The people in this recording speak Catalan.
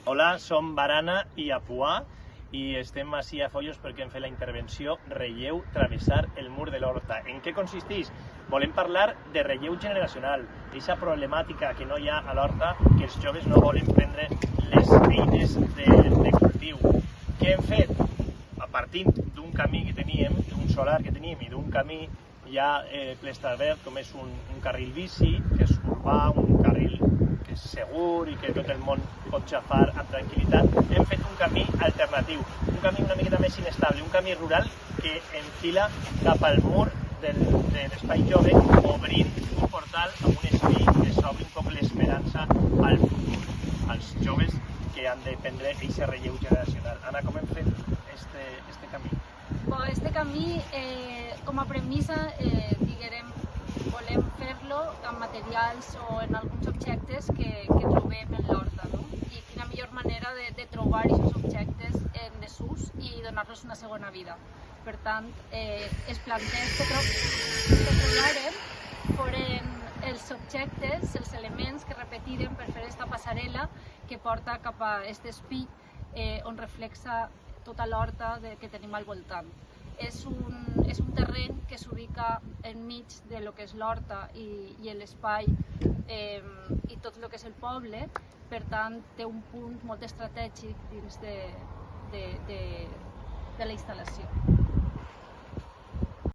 Hola, som Barana i Apuà i estem ací a Foios perquè hem fet la intervenció Relleu travessar el mur de l'Horta. En què consisteix? Volem parlar de relleu generacional, d'aquesta problemàtica que no hi ha a l'Horta, que els joves no volen prendre les eines de cultiu. Què hem fet? A partir d'un camí que teníem, d'un solar que teníem i d'un camí ja preestablert com és un carril bici, que és urbà, un carril que és segur i que tot el món pot xafar amb tranquil·litat, hem fet un camí alternatiu, un camí una miqueta més inestable, un camí rural que enfila cap al mur de l'espai jove, obrint un portal amb un espai que s'obri un poc l'esperança al futur, als joves que han de prendre aquest relleu generacional. Anna, com hem fet este camí? Este camí, com a premissa, volem fer-lo amb materials o en alguns objectes que trobem en l'horta, no? I quina millor manera de trobar aquests objectes en desús i donar-los una segona vida. Per tant, els planters que trobàrem foren els objectes, els elements que repetirem per fer aquesta passarel·la que porta cap a aquest espai on reflexa tota l'horta que tenim al voltant. És un terreny que s'ubica enmig de lo que és l'horta i l'espai i tot el que és el poble, per tant té un punt molt estratègic dins de la instal·lació.